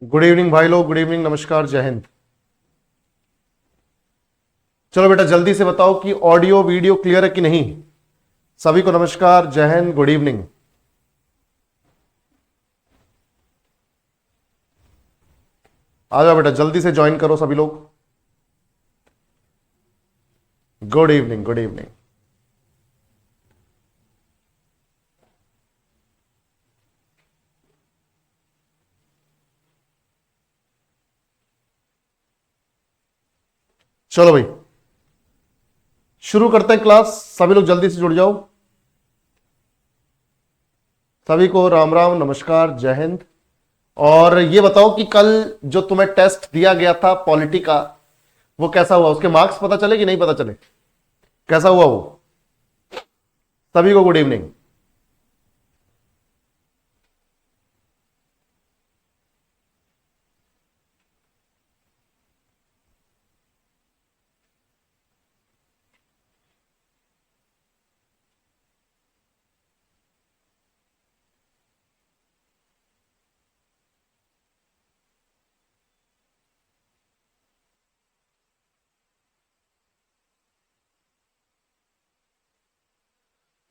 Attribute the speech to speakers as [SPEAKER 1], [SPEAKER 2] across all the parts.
[SPEAKER 1] Good evening भाई लोग, good evening, नमस्कार, जय हिंद। चलो बेटा जल्दी से बताओ कि ऑडियो वीडियो क्लियर है कि नहीं। सभी को नमस्कार, जय हिंद, गुड इवनिंग। आ जाओ बेटा, जल्दी से ज्वाइन करो सभी लोग। Good evening, good evening. चलो भाई शुरू करते हैं क्लास। सभी लोग जल्दी से जुड़ जाओ। सभी को राम राम, नमस्कार, जय हिंद। और ये बताओ कि कल जो तुम्हें टेस्ट दिया गया था पॉलिटी का, वो कैसा हुआ? उसके मार्क्स पता चले कि नहीं पता चले? कैसा हुआ वो? सभी को गुड इवनिंग।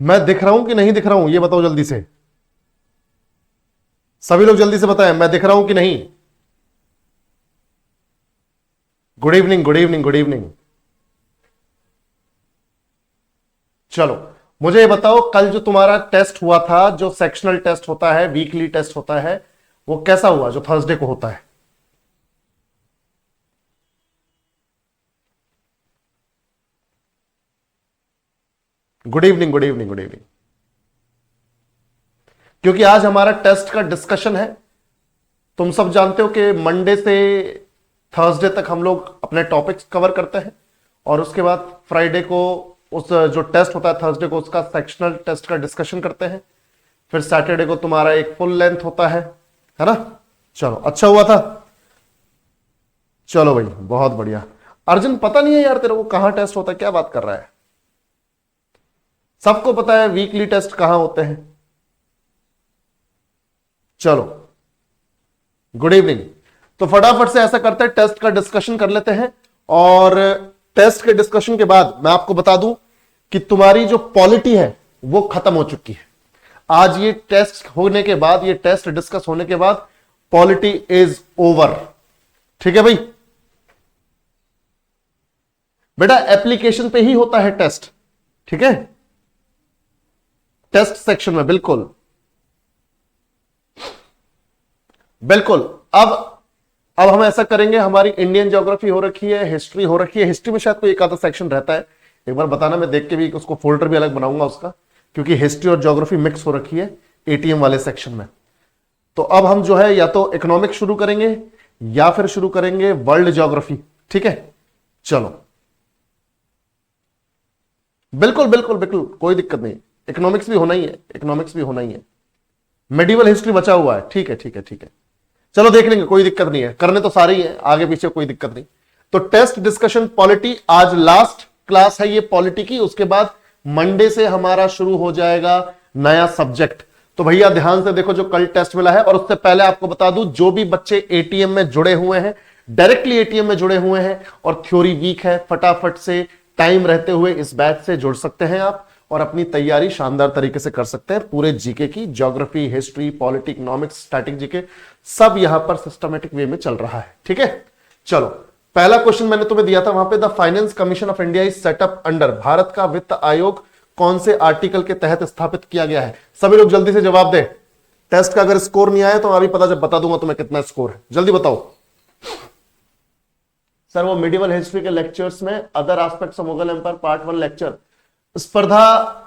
[SPEAKER 1] मैं दिख रहा हूं कि नहीं दिख रहा हूं, ये बताओ जल्दी से। सभी लोग जल्दी से बताएं, मैं दिख रहा हूं कि नहीं। Good evening, good evening, good evening. चलो मुझे ये बताओ, कल जो तुम्हारा टेस्ट हुआ था, जो सेक्शनल टेस्ट होता है, वीकली टेस्ट होता है, वो कैसा हुआ जो थर्सडे को होता है? Good evening, good evening, good evening. क्योंकि आज हमारा टेस्ट का डिस्कशन है। तुम सब जानते हो कि मंडे से थर्सडे तक हम लोग अपने टॉपिक्स कवर करते हैं, और उसके बाद फ्राइडे को उस जो टेस्ट होता है थर्सडे को, उसका सेक्शनल टेस्ट का डिस्कशन करते हैं। फिर सैटरडे को तुम्हारा एक फुल लेंथ होता है ना? चलो अच्छा हुआ था। चलो भाई बहुत बढ़िया। अर्जुन पता नहीं है यार तेरे को कहां टेस्ट होता है, क्या बात कर रहा है? सबको पता है वीकली टेस्ट कहां होते हैं। चलो गुड इवनिंग। तो फटाफट से ऐसा करते हैं, टेस्ट का डिस्कशन कर लेते हैं। और टेस्ट के डिस्कशन के बाद मैं आपको बता दूं कि तुम्हारी जो पॉलिटी है वो खत्म हो चुकी है। आज ये टेस्ट होने के बाद, ये टेस्ट डिस्कस होने के बाद पॉलिटी इज ओवर। ठीक है भाई? बेटा एप्लीकेशन पे ही होता है टेस्ट, ठीक है? टेस्ट सेक्शन में, बिल्कुल बिल्कुल। अब हम ऐसा करेंगे, हमारी इंडियन ज्योग्राफी हो रखी है, हिस्ट्री हो रखी है। हिस्ट्री में शायद कोई एक आधा सेक्शन रहता है, एक बार बताना, मैं देख के भी उसको फोल्डर भी अलग बनाऊंगा उसका, क्योंकि हिस्ट्री और ज्योग्राफी मिक्स हो रखी है एटीएम वाले सेक्शन में। तो अब हम जो है या तो इकोनॉमिक्स शुरू करेंगे या फिर शुरू करेंगे वर्ल्ड ज्योग्राफी। ठीक है? चलो बिल्कुल बिल्कुल बिल्कुल, कोई दिक्कत नहीं। इकोनॉमिक्स भी होना ही है, इकोनॉमिक्स भी होना ही है। मेडिवल हिस्ट्री बचा हुआ है, ठीक है ठीक है ठीक है। चलो देख लेंगे, कोई दिक्कत नहीं है, करने तो सारे ही है, आगे पीछे कोई दिक्कत नहीं। तो टेस्ट डिस्कशन पॉलिटी, आज लास्ट क्लास है ये पॉलिटी की। उसके बाद मंडे से हमारा शुरू हो जाएगा नया सब्जेक्ट। तो भैया ध्यान से देखो जो कल टेस्ट मिला है। और उससे पहले आपको बता दूं, जो भी बच्चे एटीएम में जुड़े हुए हैं, डायरेक्टली एटीएम में जुड़े हुए हैं और थ्योरी वीक है, फटाफट से टाइम रहते हुए इस बैच से जुड़ सकते हैं आप, और अपनी तैयारी शानदार तरीके से कर सकते हैं। पूरे जीके की, geography, history, polity, economics, static GK, सब यहां पर सिस्टमेटिक वे में चल रहा है। ठीक है? चलो पहला क्वेश्चन मैंने तुम्हें दिया था वहां पे, the finance commission of India is setup under, Bharat का वित्त आयोग कौन से आर्टिकल के तहत स्थापित किया गया है? सभी लोग जल्दी से जवाब दे। टेस्ट का अगर स्कोर नहीं आया तो मैं अभी बता दूंगा तुम्हें कितना स्कोर है। जल्दी बताओ। सर वो मिडिवल हिस्ट्री के लेक्चर्स में other aspects of Mughal empire part 1 lecture, Spardha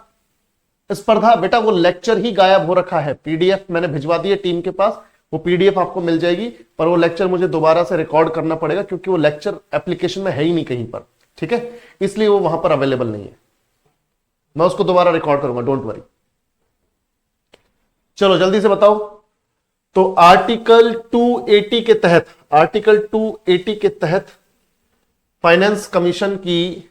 [SPEAKER 1] बेटा वो लेक्चर ही गायब हो रखा है। पीडीएफ मैंने भिजवा दी है टीम के पास, वो पीडीएफ आपको मिल जाएगी, पर वो लेक्चर मुझे दोबारा से रिकॉर्ड करना पड़ेगा, क्योंकि वो लेक्चर एप्लीकेशन में है ही नहीं कहीं पर। ठीक है? इसलिए वो वहां पर अवेलेबल नहीं है। मैं उसको दोबारा रिकॉर्ड करूंगा, डोंट वरी। चलो जल्दी से बताओ। तो आर्टिकल 280 के तहत, आर्टिकल 280 के तहत फाइनेंस कमीशन की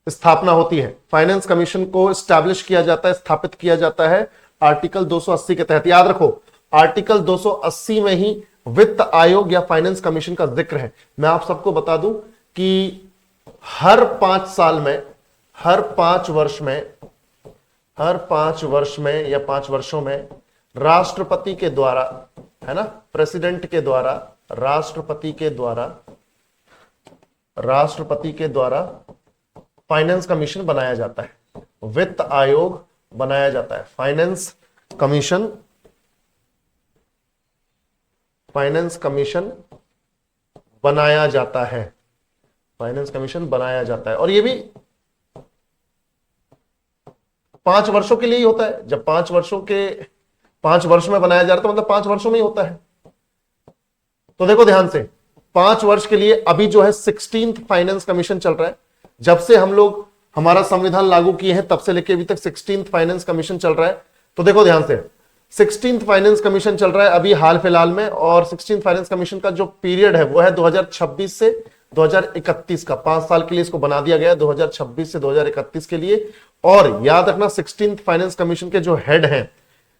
[SPEAKER 1] स्थापना होती है। फाइनेंस कमीशन को स्टैब्लिश किया जाता है, स्थापित किया जाता है आर्टिकल 280 के तहत। याद रखो, आर्टिकल 280 में ही वित्त आयोग या फाइनेंस कमीशन का जिक्र है। मैं आप सबको बता दूं कि हर 5 साल में, हर 5 वर्ष में, हर 5 वर्ष में या 5 वर्षों में राष्ट्रपति के द्वारा, है ना, प्रेसिडेंट के द्वारा, राष्ट्रपति के द्वारा फाइनेंस कमीशन बनाया जाता है, वित्त आयोग बनाया जाता है, फाइनेंस कमीशन बनाया जाता है, फाइनेंस कमीशन बनाया जाता है। और ये भी 5 वर्षों के लिए ही होता है। जब 5 वर्ष में बनाया जा रहा है तो मतलब 5 वर्षों में ही होता है। तो देखो ध्यान से, 5 वर्ष के लिए अभी जो है 16th फाइनेंस कमीशन चल रहा है। जब से हम लोग हमारा संविधान लागू किए हैं तब से लेके अभी तक 16th फाइनेंस कमीशन चल रहा है। तो देखो ध्यान से, 16th फाइनेंस कमीशन चल रहा है अभी हाल फिलहाल में, और 16th फाइनेंस कमीशन का जो पीरियड है वो है 2026 से 2031 का। 5 साल के लिए इसको बना दिया गया, 2026 से 2031 के लिए। और याद रखना, 16th फाइनेंस कमीशन के जो हेड हैं,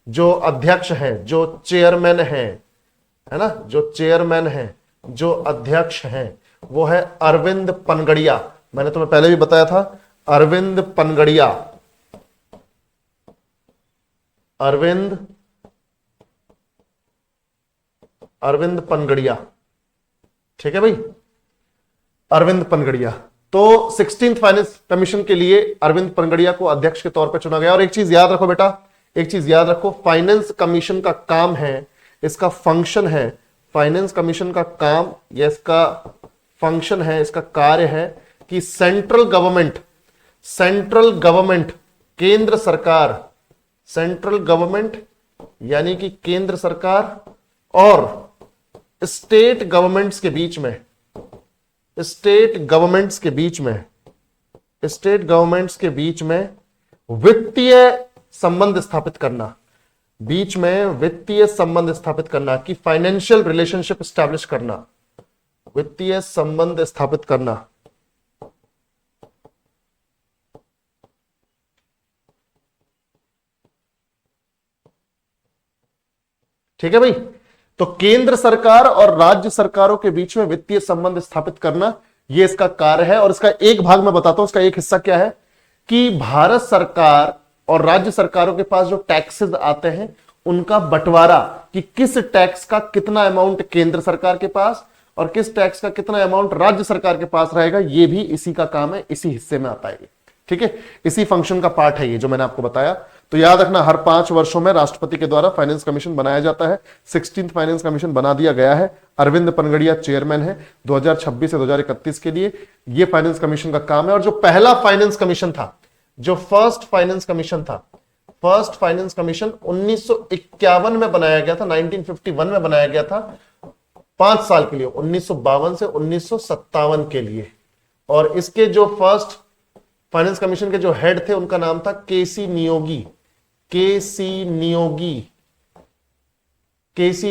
[SPEAKER 1] जो अध्यक्ष हैं, जो चेयरमैन हैं, है ना, जो चेयरमैन हैं, जो अध्यक्ष हैं, वो है अरविंद पनगड़िया। मैंने तुम्हें पहले भी बताया था, अरविंद पनगड़िया, अरविंद पनगड़िया, ठीक है भाई, अरविंद पनगड़िया। तो 16th फाइनेंस कमीशन के लिए अरविंद पनगड़िया को अध्यक्ष के तौर पर चुना गया। और एक चीज याद रखो बेटा, एक चीज याद रखो, फाइनेंस कमीशन का काम है, इसका फंक्शन है, फाइनेंस कमीशन का काम या इसका फंक्शन है, इसका कार्य है कि सेंट्रल गवर्नमेंट, केंद्र सरकार, सेंट्रल गवर्नमेंट यानी कि केंद्र सरकार और स्टेट गवर्नमेंट्स के बीच में, स्टेट गवर्नमेंट्स के बीच में वित्तीय संबंध स्थापित करना, बीच में वित्तीय संबंध स्थापित करना, कि फाइनेंशियल रिलेशनशिप स्टैब्लिश करना, वित्तीय संबंध स्थापित करना। ठीक है भाई, तो केंद्र सरकार और राज्य सरकारों के बीच में वित्तीय संबंध स्थापित करना, यह इसका कार्य है। और इसका एक भाग मैं बताता हूं, इसका एक हिस्सा क्या है कि भारत सरकार और राज्य सरकारों के पास जो टैक्सेस आते हैं उनका बंटवारा, कि किस टैक्स का कितना अमाउंट केंद्र सरकार के पास और किस टैक्स का कितना अमाउंट राज्य सरकार के पास रहेगा, यह भी इसी का काम है, इसी हिस्से में आता है। ठीक है, इसी फंक्शन का पार्ट है ये जो मैंने आपको बताया। तो याद रखना, हर 5 वर्षों में राष्ट्रपति के द्वारा फाइनेंस कमीशन बनाया जाता है। 16th फाइनेंस कमीशन बना दिया गया है, अरविंद पनगड़िया चेयरमैन है 2026 से 2031 के लिए। ये फाइनेंस कमीशन का काम है। और जो पहला फाइनेंस कमीशन था, जो फर्स्ट फाइनेंस कमीशन था, फर्स्ट फाइनेंस कमीशन 1951 में बनाया गया था, 1951 में बनाया गया था, 5 साल के लिए, 1952 से 1957 के लिए। और इसके जो फर्स्ट फाइनेंस कमीशन के जो हेड थे उनका नाम था केसी नियोगी, केसी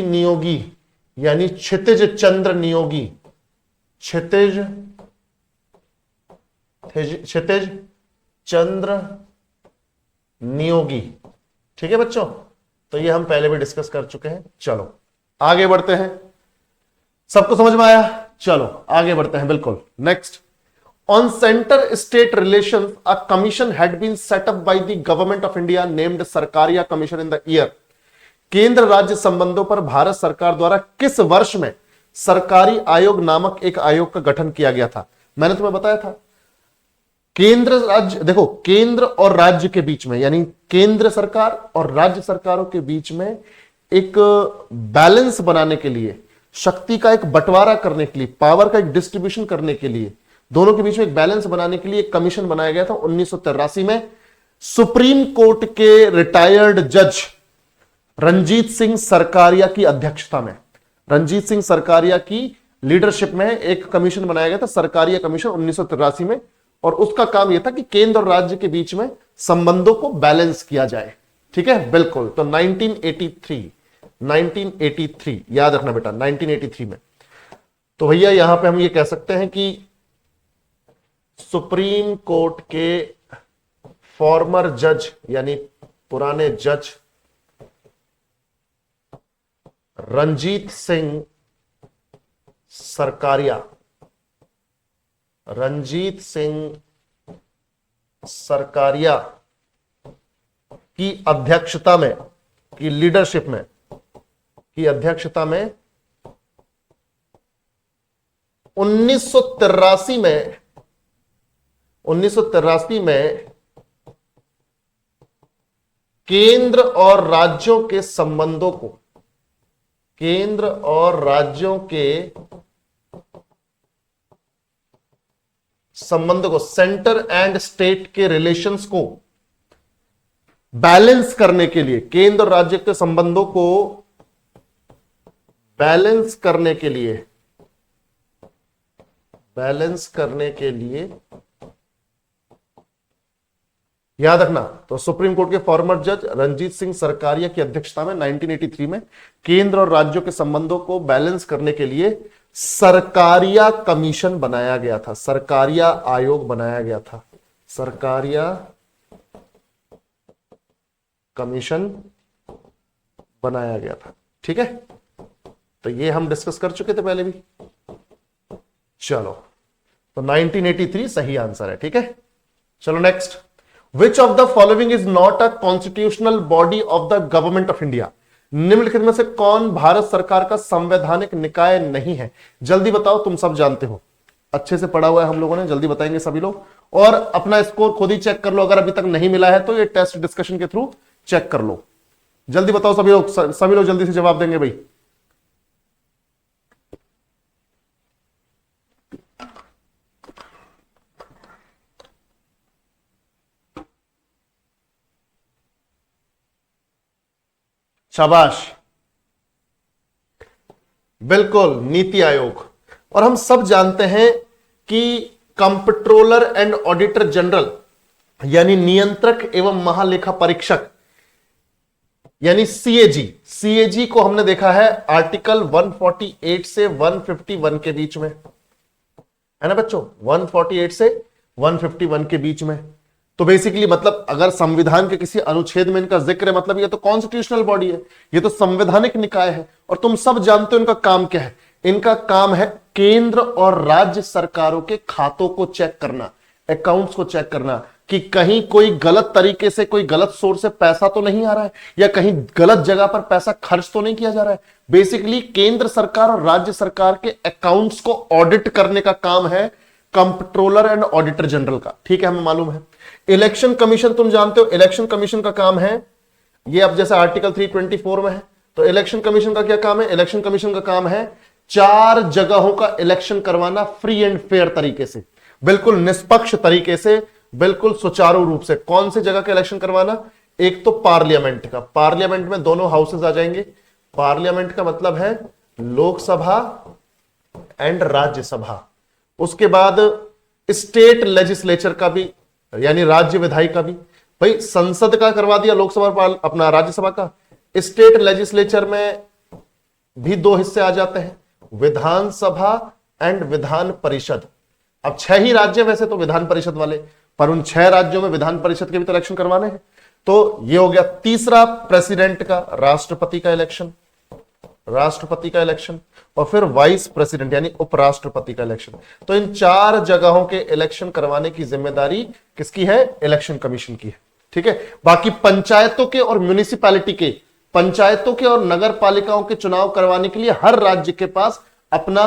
[SPEAKER 1] नियोगी यानी क्षितिज चंद्र नियोगी, क्षितिज चंद्र नियोगी। ठीक है बच्चों, तो ये हम पहले भी डिस्कस कर चुके हैं। चलो आगे बढ़ते हैं, सबको समझ में आया? चलो आगे बढ़ते हैं। बिल्कुल, next, on center state relations a commission had been set up by the government of India named Sarkaria Commission in the year। केंद्र राज्य संबंधों पर भारत सरकार द्वारा किस वर्ष में सरकारी आयोग नामक एक आयोग का गठन किया गया था? मैंने तुम्हें बताया था, केंद्र राज्य, देखो केंद्र और राज्य के बीच में, यानी केंद्र सरकार और राज्य सरकारों के बीच में एक बैलेंस बनाने के लिए, शक्ति का एक बंटवारा करने के लिए, पावर का एक डिस्ट्रीब्यूशन करने के लिए, दोनों के बीच में एक बैलेंस बनाने के लिए एक कमीशन बनाया गया था 1983 में। सुप्रीम कोर्ट के रिटायर्ड जज रंजीत सिंह सरकारिया की अध्यक्षता में, रंजीत सिंह सरकारिया की लीडरशिप में एक कमीशन बनाया गया था, सरकारिया कमीशन 1983 में। और उसका काम यह था कि केंद्र और राज्य के बीच में संबंधों को बैलेंस किया जाए। ठीक है, बिल्कुल। तो 1983 याद रखना बेटा, 1983 में। तो भैया यहां पे हम ये कह सकते हैं कि सुप्रीम कोर्ट के फॉर्मर जज, यानी पुराने जज रंजीत सिंह सरकारिया, रंजीत सिंह सरकारिया की अध्यक्षता में, की लीडरशिप में, की अध्यक्षता में 1983 में केंद्र और राज्यों के संबंधों को, केंद्र और राज्यों के संबंध को, सेंटर एंड स्टेट के रिलेशंस को बैलेंस करने के लिए, केंद्र और राज्य के संबंधों को बैलेंस करने के लिए, बैलेंस करने के लिए, याद रखना, तो सुप्रीम कोर्ट के फॉर्मर जज रंजीत सिंह सरकारिया की अध्यक्षता में 1983 में केंद्र और राज्यों के संबंधों को बैलेंस करने के लिए सरकारिया कमीशन बनाया गया था, सरकारिया आयोग बनाया गया था, सरकारिया कमीशन बनाया गया था। ठीक है, तो ये हम डिस्कस कर चुके थे पहले भी। चलो, तो 1983 सही आंसर है। ठीक है, चलो next. Which of the following is not a constitutional body of the government of India? निम्नलिखित में से कौन भारत सरकार का संवैधानिक निकाय नहीं है? जल्दी बताओ, तुम सब जानते हो, अच्छे से पढ़ा हुआ है हम लोगों ने, जल्दी बताएंगे सभी लोग। और अपना स्कोर खुद ही चेक कर लो, अगर अभी तक नहीं मिला है तो ये टेस्ट डिस्कशन के थ्रू चेक कर लो। जल्दी बताओ सभी लोग, सभी लोग जल्दी से जवाब देंगे भाई। शाबाश, बिल्कुल, नीति आयोग। और हम सब जानते हैं कि कंप्ट्रोलर एंड ऑडिटर जनरल यानी नियंत्रक एवं महालेखा परीक्षक यानी सीएजी, सीएजी को हमने देखा है आर्टिकल 148 से 151 के बीच में, है ना बच्चों, 148 से 151 के बीच में। तो बेसिकली मतलब अगर संविधान के किसी अनुच्छेद में इनका जिक्र है, मतलब ये तो कॉन्स्टिट्यूशनल बॉडी है, ये तो संवैधानिक निकाय है। और तुम सब जानते हो इनका काम क्या है, इनका काम है केंद्र और राज्य सरकारों के खातों को चेक करना, अकाउंट्स को चेक करना कि कहीं कोई गलत तरीके से, कोई गलत सोर्स से पैसा तो नहीं आ रहा है, या कहीं गलत जगह पर पैसा खर्च तो नहीं किया जा रहा है। बेसिकली केंद्र सरकार और राज्य सरकार के अकाउंट्स को ऑडिट करने का काम है कंप्ट्रोलर एंड ऑडिटर जनरल का। ठीक है, हमें मालूम है। इलेक्शन कमीशन तुम जानते हो, इलेक्शन कमीशन का काम है, ये अब जैसे आर्टिकल 324 में है, तो इलेक्शन कमीशन का क्या काम है? इलेक्शन कमीशन का काम है 4 जगहों का इलेक्शन करवाना फ्री एंड फेयर तरीके से, बिल्कुल निष्पक्ष तरीके से, बिल्कुल सुचारू रूप से। कौन सी जगह का इलेक्शन करवाना? एक तो पार्लियामेंट का, पार्लियामेंट में दोनों हाउसेस आ जाएंगे। पार्लियामेंट का मतलब है लोकसभा एंड राज्यसभा। उसके बाद स्टेट लेजिस्लेचर का भी, यानी राज्य विधायी का भी। भाई संसद का करवा दिया, लोकसभा अपना राज्यसभा का। स्टेट लेजिस्लेचर में भी 2 हिस्से आ जाते हैं, विधानसभा एंड विधान परिषद। अब 6 ही राज्य वैसे तो विधान परिषद वाले, पर उन 6 राज्यों में विधान परिषद के भी तो इलेक्शन करवाने हैं। तो ये हो गया। तीसरा प्रेसिडेंट का, राष्ट्रपति का इलेक्शन, राष्ट्रपति का इलेक्शन, और फिर वाइस प्रेसिडेंट यानी उपराष्ट्रपति का इलेक्शन। तो इन 4 जगहों के इलेक्शन करवाने की जिम्मेदारी किसकी है? इलेक्शन कमीशन की है। ठीक है, बाकी पंचायतों के और म्युनिसिपैलिटी के, पंचायतों के और नगर पालिकाओं के चुनाव करवाने के लिए हर राज्य के पास अपना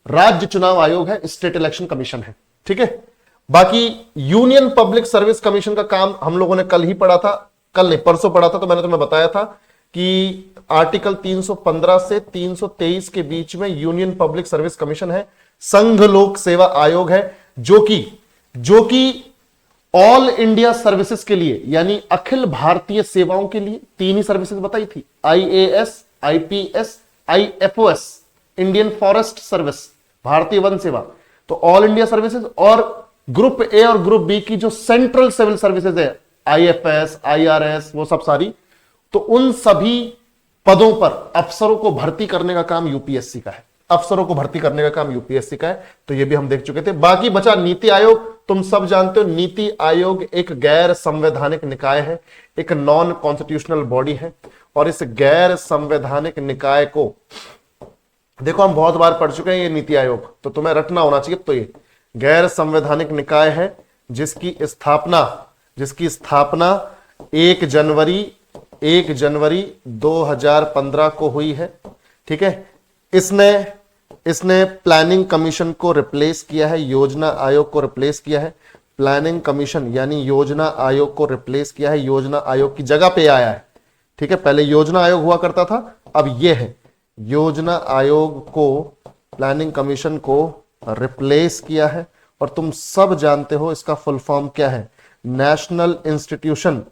[SPEAKER 1] राज्य चुनाव आयोग है, स्टेट इलेक्शन कमीशन है। ठीक है, बाकी यूनियन पब्लिक सर्विस कमीशन का काम हम लोगों ने कल ही पढ़ा था, कल नहीं परसों पढ़ा था, तो मैंने तुम्हें बताया था कि आर्टिकल 315 से 323 के बीच में यूनियन पब्लिक सर्विस कमीशन है, संघ लोक सेवा आयोग है, जो कि ऑल इंडिया सर्विसेज के लिए यानी अखिल भारतीय सेवाओं के लिए 3 ही सर्विसेज बताई थी, IAS, IPS, IFOS, Indian forest service, भारतीय वन सेवा। तो ऑल इंडिया सर्विसेज और ग्रुप ए और ग्रुप बी की जो सेंट्रल सिविल सर्विसेज है, IFS, IRS, वो सब सारी, तो उन सभी पदों पर अफसरों को भर्ती करने का काम यूपीएससी का है, अफसरों को भर्ती करने का काम यूपीएससी का है। तो ये भी हम देख चुके थे। बाकी बचा नीति आयोग, तुम सब जानते हो नीति आयोग एक गैर संवैधानिक निकाय है, एक नॉन कॉन्स्टिट्यूशनल बॉडी है। और इस गैर संवैधानिक निकाय को देखो हम बहुत बार पढ़ चुके हैं ये नीति आयोग, तो तुम्हें रटना होना चाहिए। तो ये गैर संवैधानिक निकाय है जिसकी स्थापना 1 जनवरी 2015 को हुई है। ठीक है, इसने प्लानिंग कमीशन को रिप्लेस किया है, योजना आयोग को रिप्लेस किया है। प्लानिंग कमीशन यानी योजना आयोग को रिप्लेस किया है, योजना आयोग की जगह पे आया है। ठीक है, पहले योजना आयोग हुआ करता था, अब ये है योजना आयोग को, प्लानिंग कमीशन को रिप्लेस किया है। और तुम सब जानते हो इसका फुल फॉर्म क्या है, नेशनल इंस्टीट्यूशन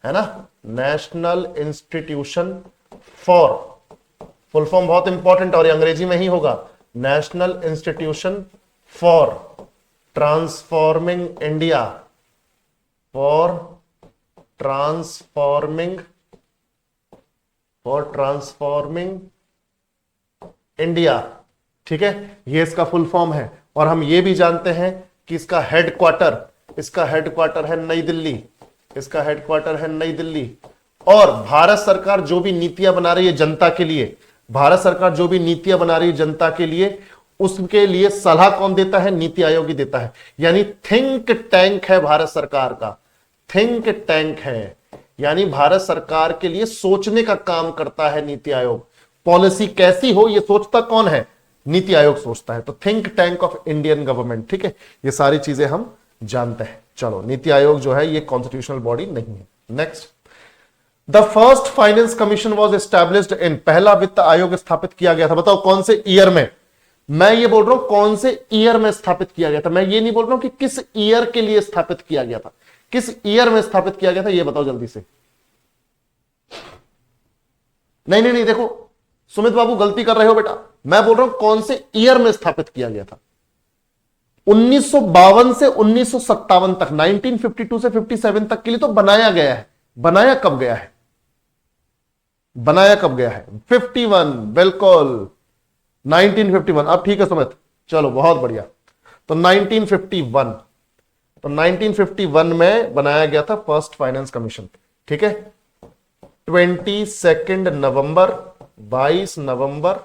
[SPEAKER 1] है ना, national institution for, full form बहुत इंपॉर्टेंट और ये अंग्रेजी में ही होगा, national institution for transforming India, for transforming India. ठीक है, ये इसका फुल फॉर्म है। और हम ये भी जानते हैं कि इसका हेडक्वार्टर है नई दिल्ली, इसका हेडक्वार्टर है नई दिल्ली। और भारत सरकार जो भी नीतियां बना रही है जनता के लिए, उसके लिए सलाह कौन देता है, नीति आयोग ही देता है। यानी थिंक टैंक है भारत सरकार का, थिंक टैंक है, यानी भारत सरकार के लिए सोचने का काम करता है नीति आयोग। पॉलिसी कैसी हो ये सोचता कौन है, नीति आयोग सोचता है। तो think tank of Indian government. ठीक है, ये सारी चीजें हम जानते हैं। चलो, नीति आयोग जो है ये कॉन्स्टिट्यूशनल बॉडी नहीं है। Next, the first finance commission was established in, पहला वित्त आयोग स्थापित किया गया था, बताओ कौन से ईयर में। मैं ये बोल रहा हूं कौन से ईयर में स्थापित किया गया था, मैं ये नहीं बोल रहा हूं कि किस ईयर के लिए स्थापित किया गया था, किस ईयर में स्थापित किया गया था ये बताओ जल्दी से। नहीं, देखो सुमित बाबू गलती कर रहे हो बेटा, मैं बोल रहा हूं कौन से ईयर में स्थापित किया गया था। 1952 से 1957 तक, 1952 से 57 तक के लिए तो बनाया गया है। बनाया कब गया है 51, बिल्कुल 1951। अब ठीक है सुमित, चलो बहुत बढ़िया। तो 1951 में बनाया गया था फर्स्ट फाइनेंस कमीशन। ठीक है, 22 नवंबर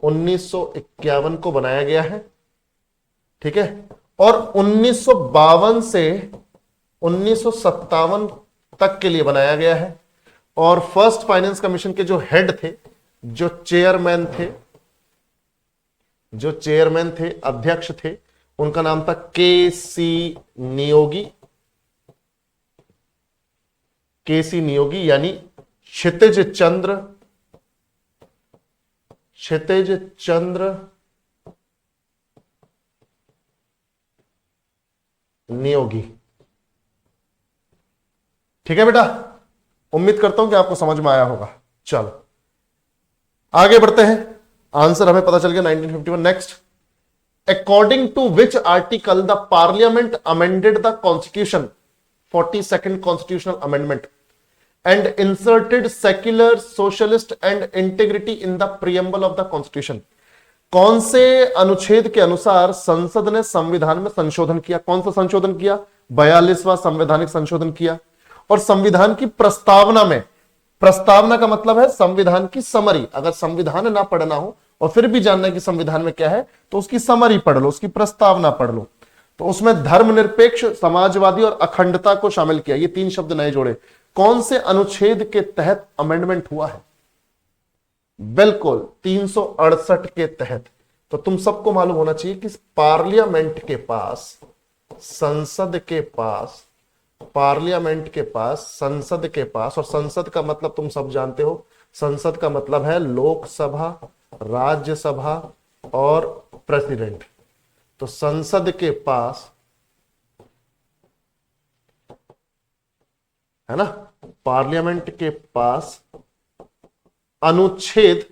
[SPEAKER 1] 1951 को बनाया गया है। ठीक है, और 1952 से 1957 तक के लिए बनाया गया है। और फर्स्ट फाइनेंस कमीशन के जो हेड थे, जो चेयरमैन थे, अध्यक्ष थे, उनका नाम था केसी नियोगी, यानी क्षितिज चंद्र नियोगी। ठीक है बेटा, उम्मीद करता हूं कि आपको समझ में आया होगा। चलो आगे बढ़ते हैं, आंसर हमें पता चल गया 1951। Next, according to which article the parliament amended the constitution, 42nd constitutional amendment, and inserted secular, socialist and integrity in the preamble of the constitution। कौन से अनुच्छेद के अनुसार संसद ने संविधान में संशोधन किया, कौन सा संशोधन किया, 42वां संवैधानिक संशोधन किया। और संविधान की प्रस्तावना का मतलब है संविधान की समरी। अगर संविधान ना पढ़ना हो और फिर भी जानना है कि संविधान में क्या है, तो उसकी समरी पढ़ लो, उसकी प्रस्तावना पढ़ लो। तो उसमें धर्मनिरपेक्ष, समाजवादी और अखंडता को शामिल किया, ये 3 शब्द नए जोड़े। कौन से अनुच्छेद के तहत अमेंडमेंट हुआ है, बिल्कुल 368 के तहत। तो तुम सबको मालूम होना चाहिए कि पार्लियामेंट के पास, संसद के पास, और संसद का मतलब तुम सब जानते हो, संसद का मतलब है लोकसभा, राज्यसभा और प्रेसिडेंट। तो संसद के पास है ना, पार्लियामेंट के पास अनुच्छेद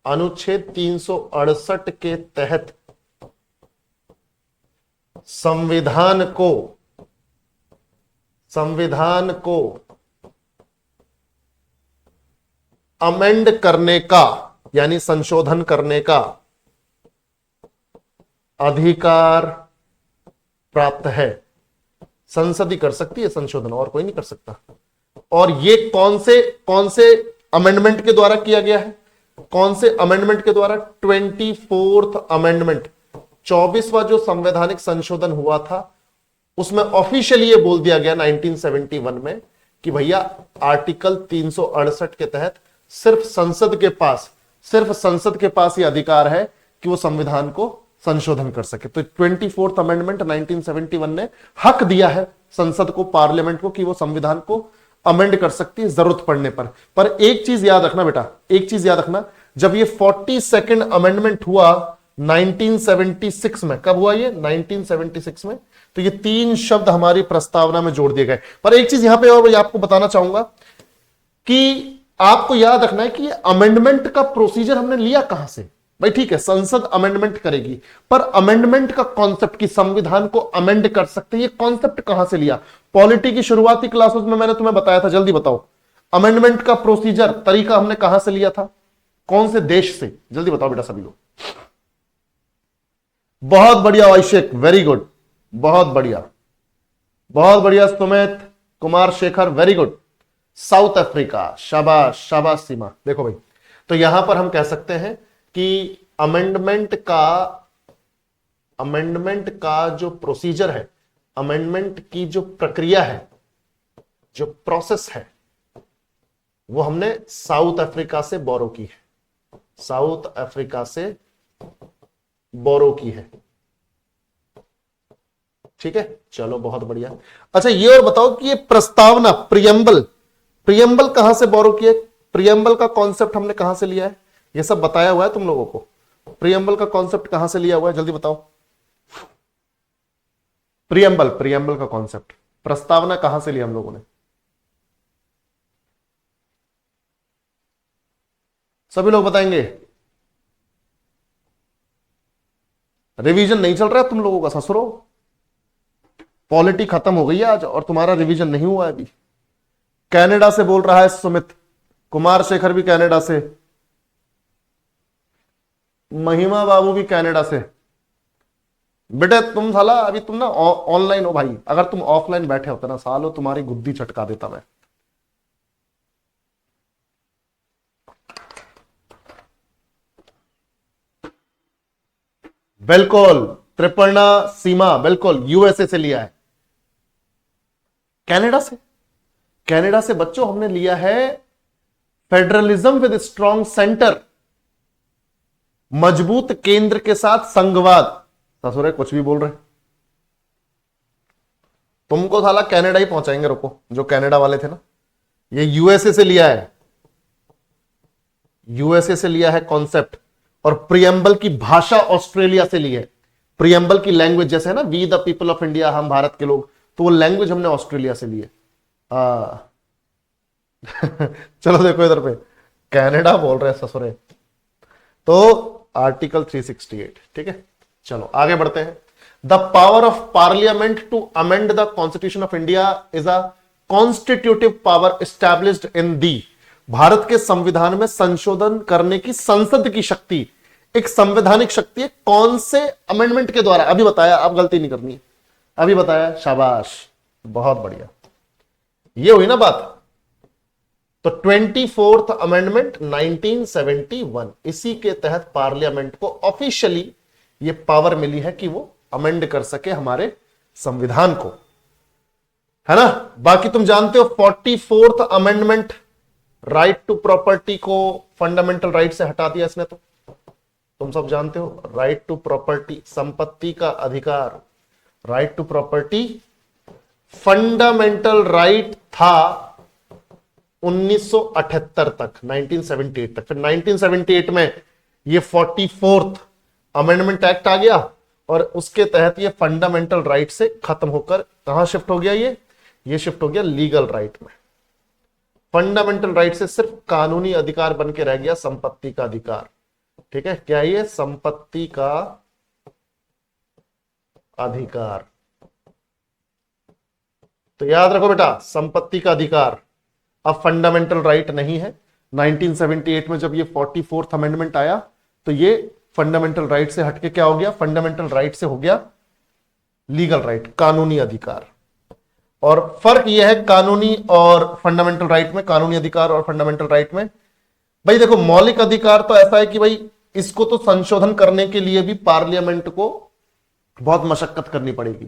[SPEAKER 1] 368 के तहत संविधान को अमेंड करने का यानी संशोधन करने का अधिकार प्राप्त है। संसद ही कर सकती है संशोधन, और कोई नहीं कर सकता। और ये कौन से अमेंडमेंट के द्वारा किया गया है? कौन से अमेंडमेंट के द्वारा? 24th अमेंडमेंट, 24वां जो संवैधानिक संशोधन हुआ था, उसमें ऑफिशियली ये बोल दिया गया 1971 में कि भैया आर्टिकल 368 के तहत सिर्फ संसद के पास ये अधिकार है कि वो संविधान को संशोधन कर सके। तो 24th अमेंडमेंट 1971 ने हक दिया है संसद को, पार्लियामेंट को, कि वो संविधान को अमेंड कर सकती है जरूरत पड़ने पर। पर एक चीज याद रखना बेटा, एक चीज याद रखना, जब ये 42nd अमेंडमेंट हुआ 1976 में, कब हुआ ये? 1976 में। तो ये 3 शब्द हमारी प्रस्तावना में जोड़ दिए गए। पर एक चीज यहां पे और आपको बताना चाहूंगा कि आपको याद रखना है कि ये अमेंडमेंट का प्रोसीजर हमने लिया कहां से? भाई ठीक है, संसद अमेंडमेंट करेगी, पर अमेंडमेंट का कॉन्सेप्ट कि संविधान को अमेंड कर सकते हैं, ये कॉन्सेप्ट कहां से लिया? पॉलिटी की शुरुआती क्लासेस में मैंने तुम्हें बताया था, जल्दी बताओ। अमेंडमेंट का प्रोसीजर, तरीका हमने कहां से लिया था? कौन से देश से? जल्दी बताओ बेटा सभी लोग। बहुत बढ़िया अभिषेक, वेरी गुड, बहुत बढ़िया, बहुत बढ़िया Sumit Kumar Shekhar, very good. South Africa, शाबाश शाबाश सीमा। देखो भाई, तो यहां पर हम कह सकते हैं कि अमेंडमेंट का जो प्रोसीजर है, अमेंडमेंट की जो प्रक्रिया है, जो प्रोसेस है, वो हमने साउथ अफ्रीका से बोरो की है, साउथ अफ्रीका से बोरो की है। ठीक है, चलो बहुत बढ़िया। अच्छा ये और बताओ कि ये प्रस्तावना, प्रियम्बल कहां से बोरो की है? प्रियम्बल का कॉन्सेप्ट हमने कहां से लिया है? ये सब बताया हुआ है तुम लोगों को। प्रियम्बल का कॉन्सेप्ट कहां से लिया हुआ है? जल्दी बताओ। प्रियम्बल का कॉन्सेप्ट, प्रस्तावना कहां से लिया हम लोगों ने? सभी लोग बताएंगे। रिवीजन नहीं चल रहा है तुम लोगों का ससुरो, पॉलिटी खत्म हो गई है आज और तुम्हारा रिवीजन नहीं हुआ है अभी। कनाडा से बोल रहा है सुमित कुमार शेखर, भी कनाडा से, महिमा बाबू भी कनाडा से। बेटे तुम साला अभी तुम ना ऑनलाइन हो भाई, अगर तुम ऑफलाइन बैठे होते ना सालो तुम्हारी गुद्दी चटका देता मैं। बिल्कुल त्रिपर्णा सीमा, बिल्कुल यूएसए से लिया है। कनाडा से बच्चों हमने लिया है फेडरलिज्म विद स्ट्रॉन्ग सेंटर, मजबूत केंद्र के साथ संघवाद। ससुरे कुछ भी बोल रहे, तुमको साला कनाडा ही पहुंचाएंगे, रुको। जो कनाडा वाले थे ना, ये यूएसए से लिया है, यूएसए से लिया है कॉन्सेप्ट। और प्रियम्बल की भाषा ऑस्ट्रेलिया से ली है। प्रियम्बल की लैंग्वेज जैसे है ना, we the people of India, हम भारत के लोग, तो वो लैंग्वेज हमने ऑस्ट्रेलिया से ली है। चलो देखो इधर पे कनाडा बोल रहे हैं ससुरे, तो आर्टिकल 368। ठीक है, चलो आगे बढ़ते हैं। The power of parliament to amend the constitution of India is a constitutive power established in the. Bharat के संविधान में संशोधन करने की संसद की शक्ति एक संवैधानिक शक्ति है। कौन से अमेंडमेंट के द्वारा? अभी बताया, अब गलती नहीं करनी है, अभी बताया, शाबाश, बहुत बढ़िया। ये हुई ना बात। तो 24th अमेंडमेंट 1971, इसी के तहत पार्लियामेंट को ऑफिशियली ये पावर मिली है कि वो अमेंड कर सके हमारे संविधान को, है ना। बाकी तुम जानते हो 44th amendment right to property को फंडामेंटल राइट से हटा दिया इसने, तो तुम सब जानते हो राइट टू प्रॉपर्टी, संपत्ति का अधिकार, right to property fundamental right था 1978 तक, 1978 तक। फिर 1978 में ये 44th अमेंडमेंट एक्ट आ गया और उसके तहत ये फंडामेंटल राइट से खत्म होकर कहां शिफ्ट हो गया? ये शिफ्ट हो गया लीगल राइट में। फंडामेंटल राइट से सिर्फ कानूनी अधिकार बन के रह गया संपत्ति का अधिकार। ठीक है, क्या ये संपत्ति का अधिकार? तो याद रखो बेटा, संपत्ति का अधिकार अब फंडामेंटल राइट नहीं है, 1978 में जब ये 44th अमेंडमेंट आया तो ये फंडामेंटल राइट से हटके क्या हो गया, फंडामेंटल राइट से हो गया लीगल राइट, कानूनी अधिकार। और फर्क यह है कानूनी और फंडामेंटल राइट में, कानूनी अधिकार और फंडामेंटल राइट में। भाई देखो, मौलिक अधिकार तो ऐसा है कि भाई इसको तो संशोधन करने के लिए भी पार्लियामेंट को बहुत मशक्कत करनी पड़ेगी,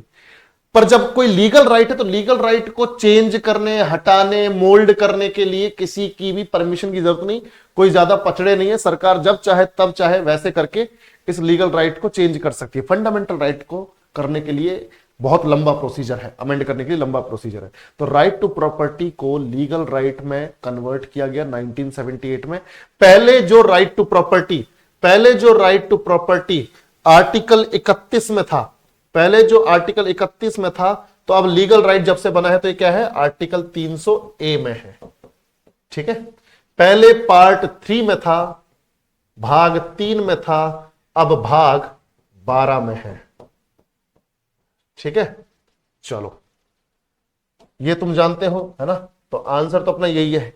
[SPEAKER 1] पर जब कोई लीगल राइट है तो लीगल राइट को चेंज करने, हटाने, मोल्ड करने के लिए किसी की भी परमिशन की जरूरत नहीं, कोई ज्यादा पचड़े नहीं है, सरकार जब चाहे तब चाहे वैसे करके इस लीगल राइट को चेंज कर सकती है। फंडामेंटल राइट को करने के लिए बहुत लंबा प्रोसीजर है, अमेंड करने के लिए लंबा प्रोसीजर है। तो राइट टू प्रॉपर्टी को लीगल राइट में कन्वर्ट किया गया 1978 में। पहले जो राइट टू प्रॉपर्टी आर्टिकल 31 में था, पहले जो आर्टिकल 31 में था, तो अब लीगल राइट जब से बना है तो ये क्या है, आर्टिकल 300A में है। ठीक है, पहले पार्ट 3 में था, भाग 3 में था, अब भाग 12 में है। ठीक है, चलो ये तुम जानते हो, है ना, तो आंसर तो अपना यही है।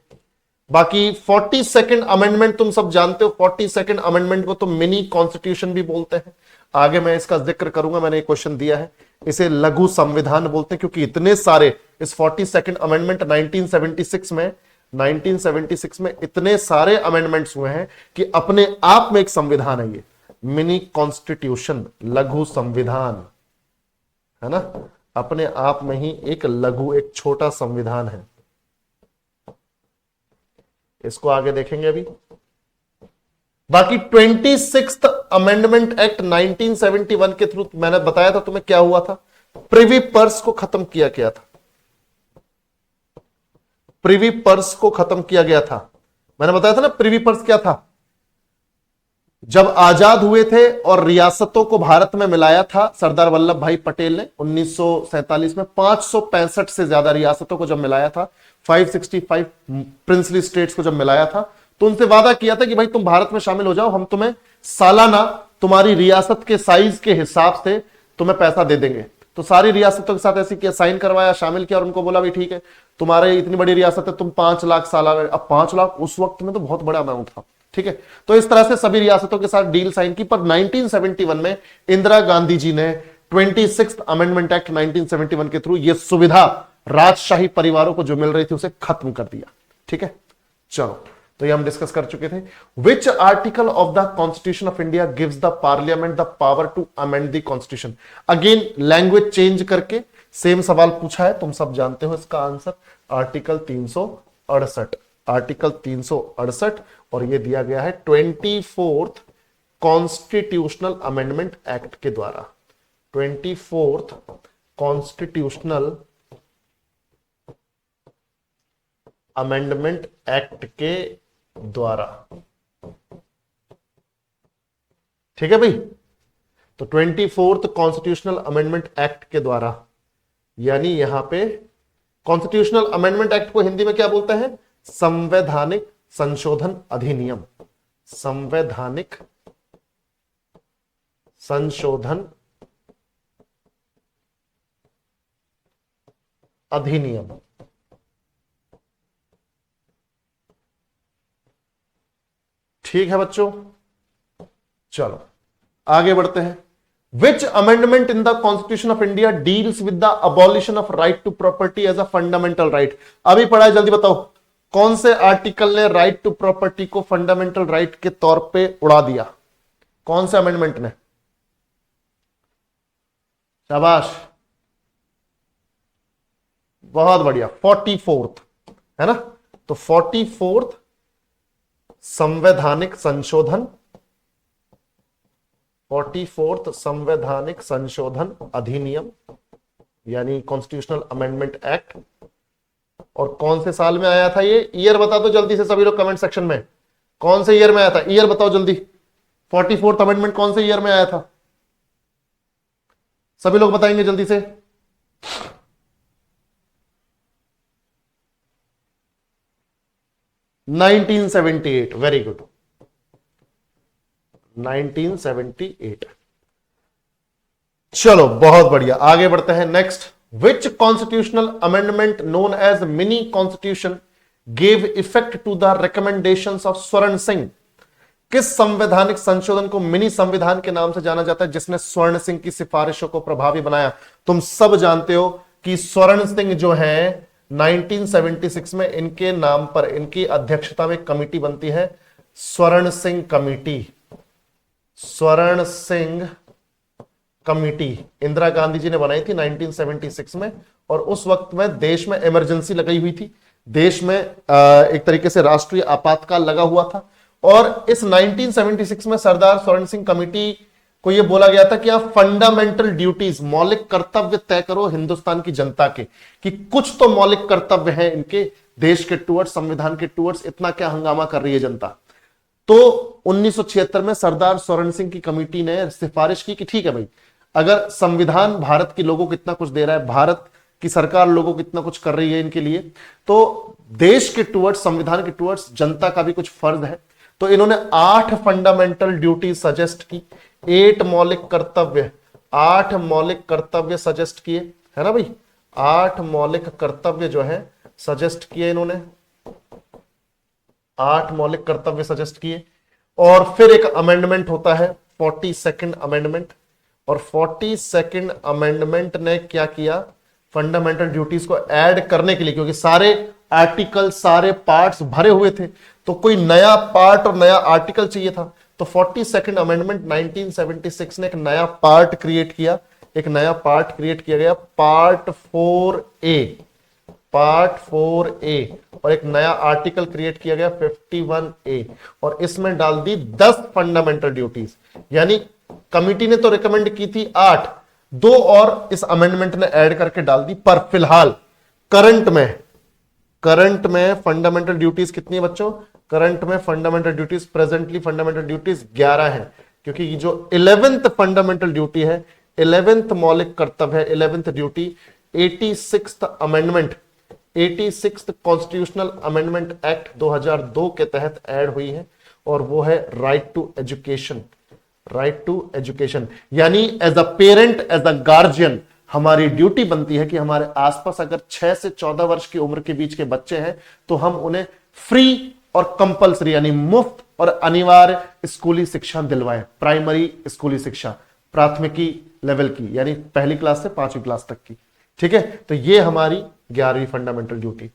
[SPEAKER 1] बाकी 42nd अमेंडमेंट तुम सब जानते हो, 42nd अमेंडमेंट को तो मिनी कॉन्स्टिट्यूशन भी बोलते हैं, आगे मैं इसका जिक्र करूंगा, मैंने एक क्वेश्चन दिया है। इसे लघु संविधान बोलते हैं क्योंकि इतने सारे, इस 42nd अमेंडमेंट 1976 में इतने सारे अमेंडमेंट्स हुए हैं कि अपने आप में एक संविधान है ये, मिनी कॉन्स्टिट्यूशन, लघु संविधान, है ना, अपने आप में ही एक लघु, एक छोटा संविधान है। इसको आगे देखेंगे अभी। बाकी 26th अमेंडमेंट एक्ट 1971 के थ्रू मैंने बताया था तुम्हें क्या हुआ था, प्रिवी पर्स को खत्म किया गया था, प्रिवी पर्स को खत्म किया गया था। मैंने बताया था ना प्रिवी पर्स क्या था, जब आजाद हुए थे और रियासतों को भारत में मिलाया था सरदार वल्लभ भाई पटेल ने 1947 में, 565 से ज्यादा रियासतों को जब मिलाया था, 565 प्रिंसली स्टेट्स को जब मिलाया था, तो उनसे वादा किया था कि भाई तुम भारत में शामिल हो जाओ, हम तुम्हें सालाना तुम्हारी रियासत के साइज के हिसाब से तुम्हें पैसा दे देंगे। तो सारी रियासतों के साथ ऐसे किया, साइन करवाया, शामिल किया और उनको बोला भाई ठीक है, तुम्हारे इतनी बड़ी रियासत है, तुम 5 लाख सालाना। अब 5 लाख उस वक्त में तो बहुत बड़ा अमाउंट था। ठीक है, तो इस तरह से सभी रियासतों के साथ डील साइन की। पर 1971 में इंदिरा गांधी जी ने 26th अमेंडमेंट एक्ट 1971 के थ्रू यह सुविधा राजशाही परिवारों को जो मिल रही थी उसे खत्म कर दिया। ठीक है, चलो तो ये हम डिस्कस कर चुके थे। Which article of the constitution of India gives the parliament the power to amend the constitution. Again language change करके सेम सवाल पूछा है, तुम सब जानते हो इसका आंसर, आर्टिकल 368, आर्टिकल 368, और ये दिया गया है 24th कॉन्स्टिट्यूशनल अमेंडमेंट एक्ट के द्वारा, 24th कॉन्स्टिट्यूशनल अमेंडमेंट एक्ट के द्वारा। ठीक है भाई, तो 24th कॉन्स्टिट्यूशनल अमेंडमेंट एक्ट के द्वारा, यानी यहां पे कॉन्स्टिट्यूशनल अमेंडमेंट एक्ट को हिंदी में क्या बोलते हैं, संवैधानिक संशोधन अधिनियम, संवैधानिक संशोधन अधिनियम। ठीक है बच्चों, चलो आगे बढ़ते हैं। Which amendment in the constitution of India deals with the abolition of right to property as a fundamental right. अभी पढ़ा है, जल्दी बताओ कौन से आर्टिकल ने राइट टू प्रॉपर्टी को फंडामेंटल राइट के तौर पे उड़ा दिया, कौन से अमेंडमेंट ने? शाबाश, बहुत बढ़िया, 44th है ना, तो 44th संवैधानिक संशोधन, 44th संवैधानिक संशोधन अधिनियम यानी कॉन्स्टिट्यूशनल अमेंडमेंट एक्ट। और कौन से साल में आया था ये? ईयर बता दो जल्दी से सभी लोग कमेंट सेक्शन में, कौन से ईयर में आया था, ईयर बताओ जल्दी। 44th अमेंडमेंट कौन से ईयर में आया था, सभी लोग बताएंगे जल्दी से। (1978) वेरी गुड, 1978। चलो बहुत बढ़िया, आगे बढ़ते हैं। Next, which constitutional amendment known as mini constitution gave effect to the recommendations of Swaran Singh. किस संवैधानिक संशोधन को मिनी संविधान के नाम से जाना जाता है जिसने स्वर्ण सिंह की सिफारिशों को प्रभावी बनाया? तुम सब जानते हो कि स्वर्ण सिंह जो है 1976 में इनके नाम पर, इनकी अध्यक्षता में कमेटी बनती है, स्वर्ण सिंह कमेटी। स्वर्ण सिंह कमेटी इंदिरा गांधी जी ने बनाई थी 1976 में, और उस वक्त में देश में इमरजेंसी लगाई हुई थी, देश में एक तरीके से राष्ट्रीय आपातकाल लगा हुआ था, और इस 1976 में सरदार स्वर्ण सिंह कमेटी को यह बोला गया था कि आप फंडामेंटल ड्यूटीज, मौलिक कर्तव्य तय करो हिंदुस्तान की जनता के, कि कुछ तो मौलिक कर्तव्य हैं इनके देश के टुवर्ड्स, संविधान के टुवर्ड्स, इतना क्या हंगामा कर रही है जनता। तो 1976 में सरदार स्वर्ण सिंह की कमेटी ने सिफारिश की कि ठीक है भाई, अगर संविधान भारत के लोगों को इतना कुछ दे रहा है, भारत की सरकार लोगों को इतना कुछ कर रही है इनके लिए, तो देश के टुवर्ड्स, संविधान के टुवर्ड्स जनता का भी कुछ फर्ज है। तो इन्होंने 8 फंडामेंटल ड्यूटी सजेस्ट की, 8 मौलिक कर्तव्य, 8 मौलिक कर्तव्य सजेस्ट किए, है ना भाई, 8 मौलिक कर्तव्य जो है सजेस्ट किए इन्होंने, 8 मौलिक कर्तव्य सजेस्ट किए। और फिर एक अमेंडमेंट होता है 42nd अमेंडमेंट, और 42nd अमेंडमेंट ने क्या किया, फंडामेंटल ड्यूटीज को ऐड करने के लिए, क्योंकि सारे आर्टिकल, सारे पार्ट्स भरे हुए थे, तो कोई नया पार्ट और नया आर्टिकल चाहिए था, तो 42nd अमेंडमेंट 1976 ने एक नया पार्ट क्रिएट किया, एक नया पार्ट क्रिएट किया गया, पार्ट 4A, पार्ट 4A, और एक नया आर्टिकल क्रिएट किया गया 51A, और इसमें डाल दी 10 फंडामेंटल ड्यूटीज। यानी कमिटी ने तो रिकमेंड की थी 8, 2 और इस अमेंडमेंट ने ऐड करके डाल दी। पर फिलहाल करंट में फंडामेंटल ड्यूटीज कितनी है बच्चों? करंट में fundamental duties, presently fundamental duties 11 है, क्योंकि जो 11th फंडामेंटल ड्यूटी है, 11th मौलिक कर्तव्य है, 11th duty 86th amendment, 86th constitutional amendment act 2002 के तहत ऐड हुई है, और वो है right to education. Right to education यानी as a parent, as a guardian, हमारी ड्यूटी बनती है कि हमारे आसपास अगर 6 से 14 वर्ष की उम्र के बीच के बच्चे हैं तो हम उन्हें फ्री और कंपलसरी यानी मुफ्त और अनिवार्य स्कूली शिक्षा दिलवाएं। प्राइमरी स्कूली शिक्षा, प्राथमिकी लेवल की, यानी पहली क्लास से 5वीं क्लास तक की। ठीक है, तो ये हमारी 11वीं फंडामेंटल ड्यूटी।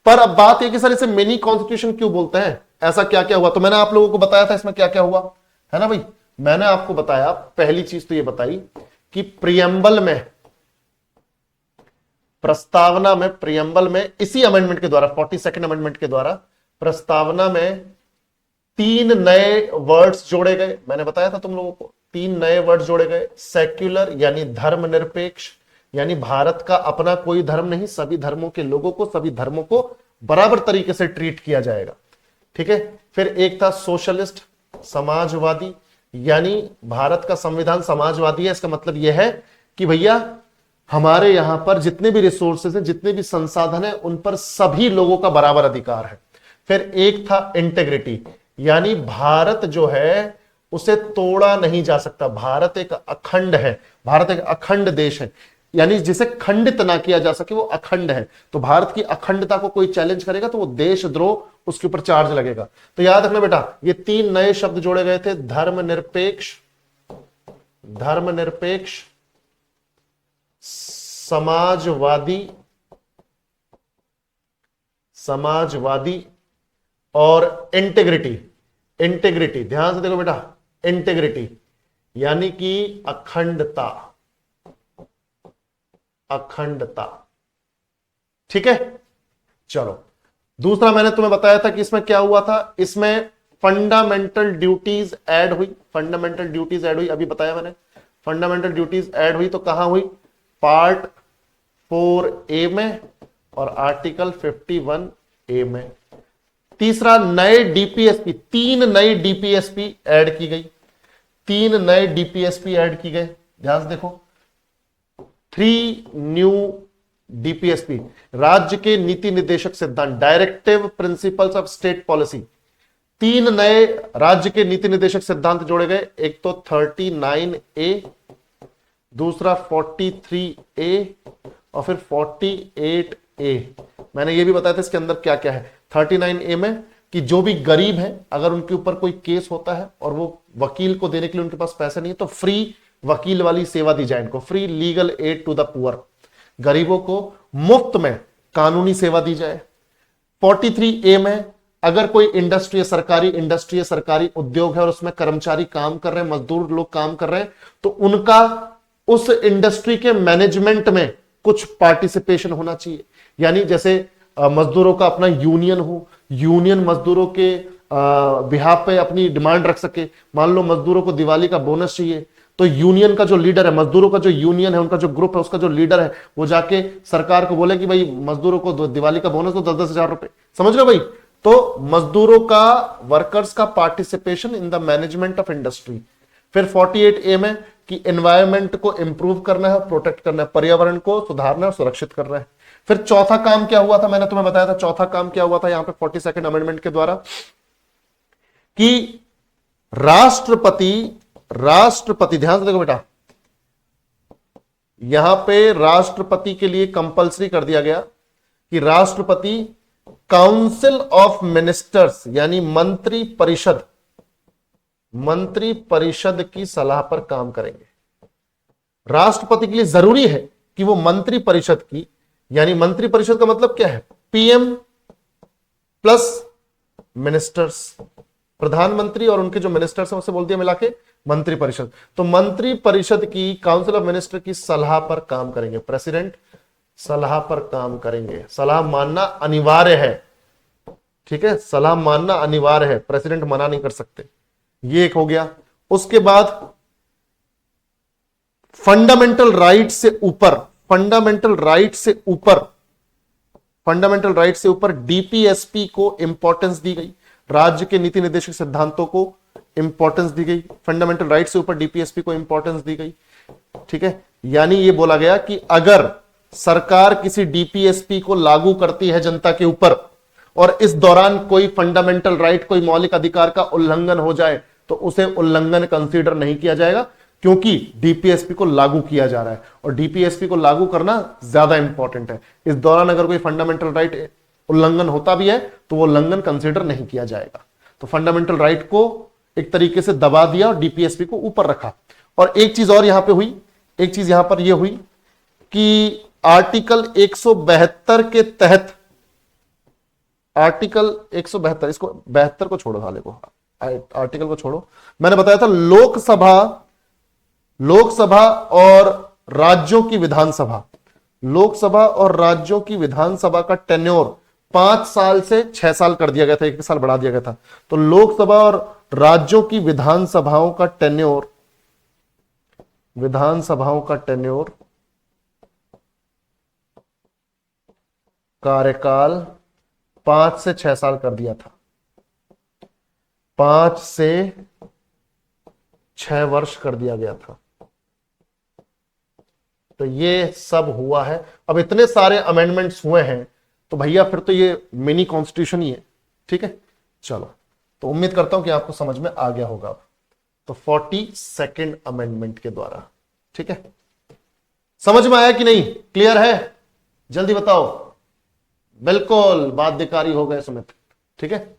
[SPEAKER 1] पर अब बात है कि सर इसे मिनी कॉन्स्टिट्यूशन क्यों बोलते हैं, ऐसा क्या क्या हुआ? तो मैंने आप लोगों को बताया था इसमें क्या क्या हुआ, है ना भाई। मैंने आपको बताया, पहली चीज तो ये बताई कि प्रियम्बल में, प्रस्तावना में, प्रियम्बल में इसी अमेंडमेंट के द्वारा, 42nd अमेंडमेंट के द्वारा प्रस्तावना में 3 नए वर्ड्स जोड़े गए। मैंने बताया था तुम लोगों को, 3 नए वर्ड्स जोड़े गए। सेक्युलर यानी धर्मनिरपेक्ष, यानी भारत का अपना कोई धर्म नहीं, सभी धर्मों के लोगों को, सभी धर्मों को बराबर तरीके से ट्रीट किया जाएगा। ठीक है। फिर एक था सोशलिस्ट, समाजवादी, यानी भारत का संविधान समाजवादी है। इसका मतलब यह है कि भैया हमारे यहां पर जितने भी रिसोर्सेज हैं, जितने भी संसाधन हैं, उन पर सभी लोगों का बराबर अधिकार है। फिर एक था इंटेग्रिटी, यानी भारत जो है उसे तोड़ा नहीं जा सकता, भारत एक अखंड है, भारत एक अखंड देश है, यानी जिसे खंडित ना किया जा सके वो अखंड है। तो भारत की अखंडता को कोई चैलेंज करेगा तो वो देशद्रोह, उसके ऊपर चार्ज लगेगा। तो याद रखना बेटा, ये 3 नए शब्द जोड़े गए थे, धर्मनिरपेक्ष, धर्मनिरपेक्ष, समाजवादी, समाजवादी और इंटेग्रिटी। इंटेग्रिटी ध्यान से देखो बेटा, इंटेग्रिटी यानी कि अखंडता, अखंडता। ठीक है, चलो दूसरा मैंने तुम्हें बताया था कि इसमें क्या हुआ था, इसमें फंडामेंटल ड्यूटीज ऐड हुई, फंडामेंटल ड्यूटीज ऐड हुई, अभी बताया मैंने, फंडामेंटल ड्यूटीज ऐड हुई। तो कहां हुई? पार्ट 4A में और आर्टिकल 51A में। तीसरा, नए डीपीएसपी, 3 नई डीपीएसपी ऐड की गई, 3 नए डीपीएसपी ऐड की गए। ध्यान से देखो, 3 न्यू डीपीएसपी, राज्य के नीति निर्देशक सिद्धांत, directive principles of state policy. 3 नए राज्य के नीति निर्देशक सिद्धांत जोड़े गए, एक तो 39A, दूसरा 43A और फिर 48A। मैंने ये भी बताया था इसके अंदर क्या क्या है। 39A में कि जो भी गरीब है अगर उनके ऊपर कोई केस होता है और वो वकील को देने के लिए उनके पास पैसे नहीं है तो फ्री वकील वाली सेवा दी जाए इनको, free legal aid to the poor, गरीबों को मुफ्त में कानूनी सेवा दी जाए। 43A में अगर कोई इंडस्ट्री है, सरकारी उद्योग है और उसमें कर्मचारी काम कर रहे हैं, मजदूर लोग काम कर रहे हैं, तो उनका उस इंडस्ट्री के मैनेजमेंट में कुछ पार्टिसिपेशन होना चाहिए। यानी जैसे मजदूरों का अपना यूनियन हो, यूनियन मजदूरों के बिहाफ पे अपनी डिमांड रख सके। मान लो मजदूरों को दिवाली का बोनस चाहिए, तो यूनियन का जो लीडर है, मजदूरों का जो यूनियन है, उनका जो ग्रुप है, उसका जो लीडर है, वो जाके सरकार को बोले कि भाई मजदूरों को दिवाली का बोनस तो 10-10 हजार रुपए। समझ रहे हो भाई? तो मजदूरों का, वर्कर्स का participation in the management of industry. फिर 48A में कि एनवायरमेंट को इंप्रूव करना है, प्रोटेक्ट करना है, पर्यावरण को सुधारना है, सुरक्षित करना है। फिर चौथा काम क्या हुआ था, मैंने तुम्हें बताया था चौथा काम क्या हुआ था यहां पे 42nd अमेंडमेंट के द्वारा, कि राष्ट्रपति ध्यान से देखो बेटा, यहां पे राष्ट्रपति के लिए कंपलसरी कर दिया गया कि राष्ट्रपति काउंसिल ऑफ मिनिस्टर्स यानी मंत्री परिषद की सलाह पर काम करेंगे। राष्ट्रपति के लिए जरूरी है कि वो मंत्री परिषद की, यानी मंत्री परिषद का मतलब क्या है, पीएम प्लस मिनिस्टर्स, प्रधानमंत्री और उनके जो मिनिस्टर्स हैं उसे बोल दिया मिला के मंत्री परिषद। तो मंत्री परिषद की, काउंसिल ऑफ मिनिस्टर की सलाह पर काम करेंगे, प्रेसिडेंट सलाह पर काम करेंगे। सलाह मानना अनिवार्य है, ठीक है, सलाह मानना अनिवार्य है, प्रेसिडेंट मना नहीं कर सकते। ये एक हो गया। उसके बाद फंडामेंटल राइट से ऊपर डीपीएसपी को इंपॉर्टेंस दी गई, राज्य के नीति निर्देशक सिद्धांतों को इंपॉर्टेंस दी गई, फंडामेंटल राइट से ऊपर डीपीएसपी को इंपॉर्टेंस दी गई, ठीक है। यानी ये बोला गया कि अगर सरकार किसी डीपीएसपी को लागू करती है जनता के ऊपर और इस दौरान कोई फंडामेंटल राइट, कोई मौलिक अधिकार का उल्लंघन हो जाए तो उसे उल्लंघन कंसीडर नहीं किया जाएगा, क्योंकि डीपीएसपी को लागू किया जा रहा है और डीपीएसपी को लागू करना ज्यादा इंपॉर्टेंट है। इस दौरान अगर कोई फंडामेंटल राइट उल्लंघन होता भी है तो वो उल्लंघन कंसीडर नहीं किया जाएगा। तो फंडामेंटल राइट को एक तरीके से दबा दिया और डीपीएसपी को ऊपर रखा। और एक चीज और यहां पे हुई, एक चीज यहां पर यह हुई कि आर्टिकल 172 के तहत, आर्टिकल 172, इसको 72 को छोड़ो, हाले को आर्टिकल को छोड़ो, मैंने बताया था लोकसभा और राज्यों की विधानसभा, लोकसभा और राज्यों की विधानसभा का टेन्योर 5 साल से 6 साल कर दिया गया था, 1 साल बढ़ा दिया गया था। तो लोकसभा और राज्यों की विधानसभाओं का टेन्योर कार्यकाल 5 से 6 साल कर दिया था, 5 से 6 वर्ष कर दिया गया था। तो ये सब हुआ है। अब इतने सारे अमेंडमेंट्स हुए हैं तो भैया फिर तो ये मिनी कॉन्स्टिट्यूशन ही है, ठीक है। चलो, तो उम्मीद करता हूं कि आपको समझ में आ गया होगा। तो 42nd अमेंडमेंट के द्वारा, ठीक है, समझ में आया कि नहीं, क्लियर है, जल्दी बताओ। बिल्कुल बाध्यकारी हो गए सुमित, ठीक है।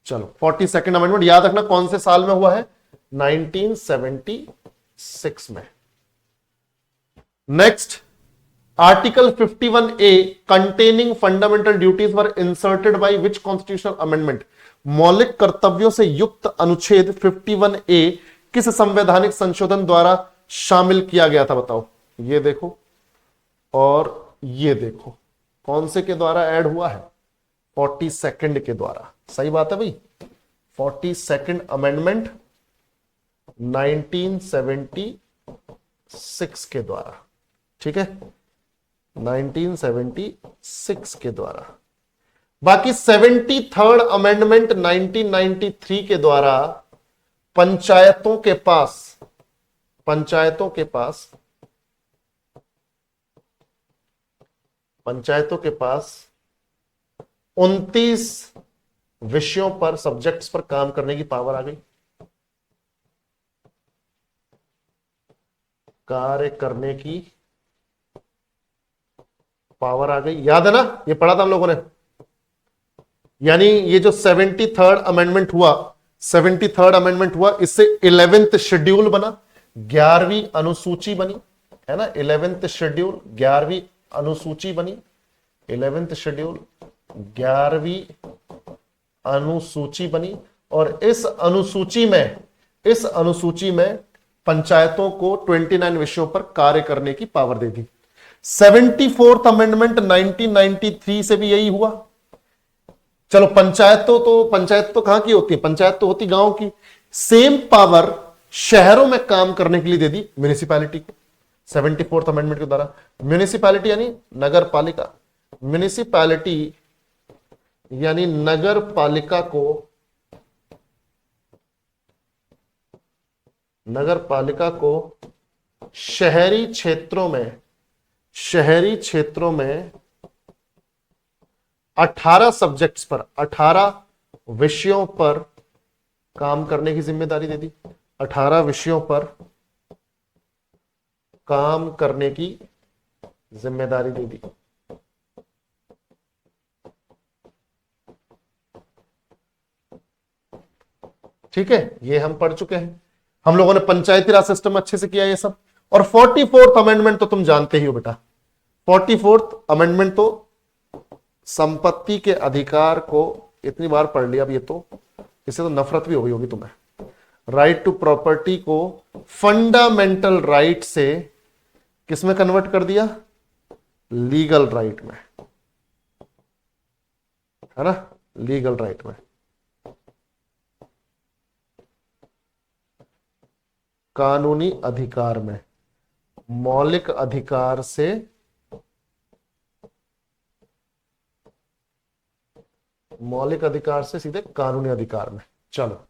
[SPEAKER 1] चलो 42nd अमेंडमेंट याद रखना कौन से साल में हुआ है, 1976 में। Next, article 51A containing fundamental duties were inserted by which constitutional amendment. मौलिक कर्तव्यों से युक्त अनुच्छेद 51A किस संवैधानिक संशोधन द्वारा शामिल किया गया था, बताओ। ये देखो और ये देखो, कौन से के द्वारा ऐड हुआ है, 42nd के द्वारा। सही बात है भाई, 42nd अमेंडमेंट 1976 के द्वारा, ठीक है, 1976 के द्वारा। बाकी 73rd अमेंडमेंट 1993 के द्वारा पंचायतों के पास 29 विषयों पर, सब्जेक्ट्स पर काम करने की पावर आ गई, कार्य करने की पावर आ गई। याद है ना, ये पढ़ा था हम लोगों ने। यानी ये जो 73rd अमेंडमेंट हुआ, 73rd अमेंडमेंट हुआ, इससे 11th शेड्यूल बना, 11वीं अनुसूची बनी, है ना। 11th शेड्यूल 11वीं अनुसूची बनी, 11th शेड्यूल 11वीं अनुसूची बनी। और इस अनुसूची में पंचायतों को 29 विषयों पर कार्य करने की पावर दे दी। 74th अमेंडमेंट 1993 से भी यही हुआ। चलो पंचायत तो कहां की होती है, पंचायत तो होती गांव की। सेम पावर शहरों में काम करने के लिए दे दी म्यूनिसिपैलिटी को 74th अमेंडमेंट के द्वारा। म्यूनिसिपैलिटी यानी नगर पालिका, म्यूनिसिपैलिटी यानी नगर पालिका को शहरी क्षेत्रों में 18 सब्जेक्ट्स पर, 18 विषयों पर काम करने की जिम्मेदारी दे दी। 18 विषयों पर काम करने की जिम्मेदारी दे दी। ठीक है, ये हम पढ़ चुके हैं। हम लोगों ने पंचायती राज सिस्टम अच्छे से किया ये सब। और 44th अमेंडमेंट तो तुम जानते ही हो बेटा। 44th अमेंडमेंट तो संपत्ति के अधिकार को, इतनी बार पढ़ लिया अब ये तो, इससे तो नफरत भी हो गई होगी तुम्हें। राइट टू प्रॉपर्टी को फंडामेंटल राइट से किसमें कन्वर्ट कर दिया, लीगल राइट में, है ना, लीगल राइट में। कानूनी अधिकार में, मौलिक अधिकार से सीधे कानूनी अधिकार में। चलो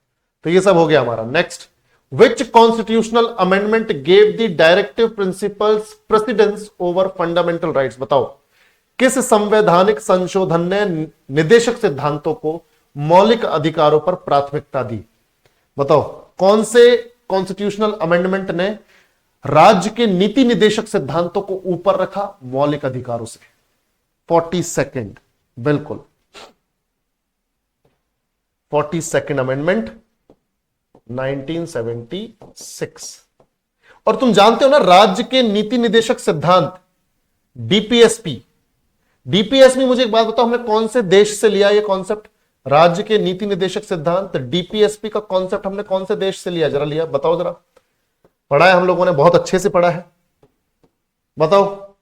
[SPEAKER 1] तो ये सब हो गया हमारा। Next, which constitutional amendment gave the directive principles precedence over fundamental rights. बताओ किस संवैधानिक संशोधन ने निदेशक सिद्धांतों को मौलिक अधिकारों पर प्राथमिकता दी। बताओ कौन से कॉन्स्टिट्यूशनल अमेंडमेंट ने राज्य के नीति निदेशक सिद्धांतों को ऊपर रखा मौलिक अधिकारों से। 42nd, बिल्कुल 42nd अमेंडमेंट 1976। और तुम जानते हो ना राज्य के नीति निदेशक सिद्धांत डीपीएसपी। मुझे एक बात बताओ, हमने कौन से देश से लिया ये कॉन्सेप्ट, राज्य के नीति निदेशक सिद्धांत डीपीएसपी का कॉन्सेप्ट हमने कौन से देश से लिया, जरा लिया बताओ, जरा पढ़ा है हम लोगों ने, बहुत अच्छे से पढ़ा है, बताओ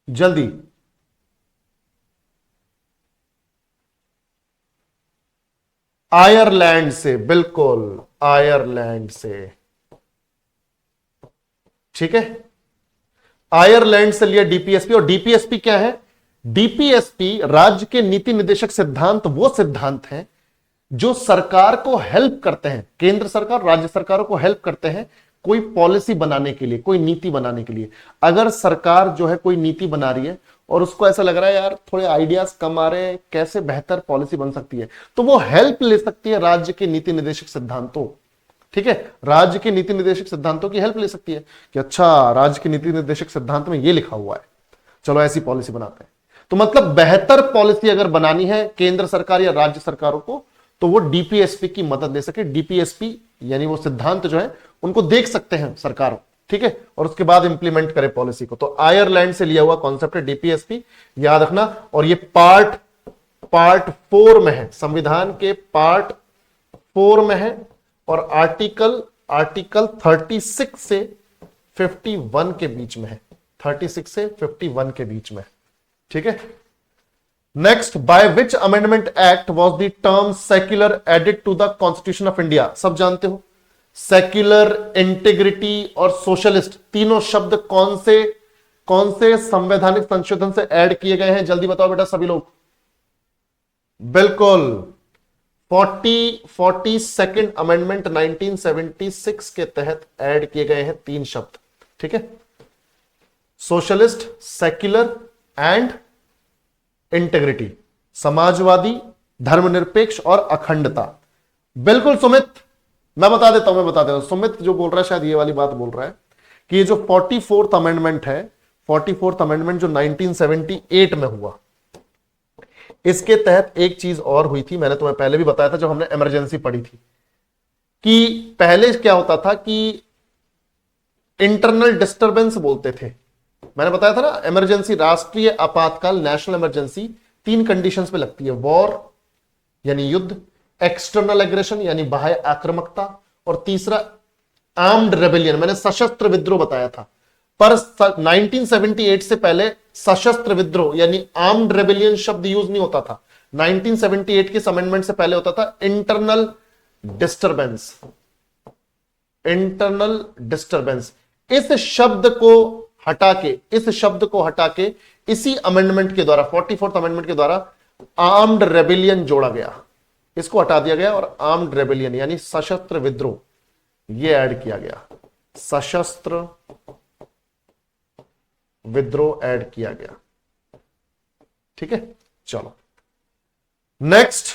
[SPEAKER 1] जल्दी। आयरलैंड से, बिल्कुल आयरलैंड से, ठीक है, आयरलैंड से लिया डीपीएसपी। और डीपीएसपी क्या है, डीपीएसपी राज्य के नीति निदेशक सिद्धांत वो सिद्धांत हैं जो सरकार को हेल्प करते हैं, केंद्र सरकार राज्य सरकारों को हेल्प करते हैं कोई पॉलिसी बनाने के लिए, कोई नीति बनाने के लिए। अगर सरकार जो है कोई नीति बना रही है और उसको ऐसा लग रहा है यार थोड़े आइडियाज कम आ रहे हैं, कैसे बेहतर पॉलिसी बन सकती है, तो वो हेल्प ले सकती है राज्य के नीति निदेशक सिद्धांतों, ठीक है, राज्य के नीति निर्देशक सिद्धांतों की हेल्प ले सकती है कि अच्छा राज्य के नीति निर्देशक सिद्धांत में ये लिखा हुआ है, चलो ऐसी पॉलिसी बनाते हैं। तो मतलब बेहतर पॉलिसी अगर बनानी है केंद्र सरकार या राज्य सरकारों को तो वो डीपीएसपी की मदद ले सके। डीपीएसपी यानी वो सिद्धांत जो है उनको देख सकते हैं सरकार, ठीक है, और उसके बाद इंप्लीमेंट करे पॉलिसी को। तो आयरलैंड से लिया हुआ कॉन्सेप्ट है डीपीएसपी, याद रखना। और ये पार्ट 4 में है, संविधान के पार्ट 4 में है और आर्टिकल 36 से 51 के बीच में है, 36 से 51 के बीच में, ठीक है। Next, by which amendment act was the term secular added to the constitution of India. सब जानते हो सेक्युलर, इंटीग्रिटी और सोशलिस्ट तीनों शब्द कौन से संवैधानिक संशोधन से ऐड किए गए हैं, जल्दी बताओ बेटा सभी लोग। बिल्कुल 42nd अमेंडमेंट 1976 के तहत ऐड किए गए हैं तीन शब्द, ठीक है, socialist, secular and integrity, Samajwadi, धर्मनिरपेक्ष और अखंडता। बिल्कुल सुमित, मैं बता देता हूं, सुमित जो बोल रहा है शायद ये वाली बात बोल रहा है कि ये जो 44th अमेंडमेंट है 44th अमेंडमेंट जो 1978 में हुआ, इसके तहत एक चीज और हुई थी, मैंने तुम्हें पहले भी बताया था जब हमने इमरजेंसी पढ़ी थी, कि पहले क्या होता था कि इंटरनल डिस्टरबेंस बोलते थे। मैंने बताया था ना, इमरजेंसी, राष्ट्रीय आपातकाल, नेशनल इमरजेंसी 3 कंडीशंस पे लगती है, वॉर यानी युद्ध, एक्सटर्नल एग्रेशन यानी बाह्य आक्रामकता, और तीसरा आर्म्ड रेबेलियन, मैंने सशस्त्र विद्रोह बताया था। पर 1978 से पहले सशस्त्र विद्रोह यानी आर्म्ड रेबेलियन शब्द यूज नहीं होता था। 1978 के अमेंडमेंट से पहले होता था इंटरनल डिस्टरबेंस। इंटरनल डिस्टरबेंस, इस शब्द को हटा के इसी अमेंडमेंट के द्वारा, 44th अमेंडमेंट के द्वारा आर्म्ड रेबेलियन जोड़ा गया, इसको हटा दिया गया और आर्म्ड रेबेलियन यानी सशस्त्र विद्रोह ये ऐड किया गया, सशस्त्र विद्रोह ऐड किया गया। ठीक है, चलो नेक्स्ट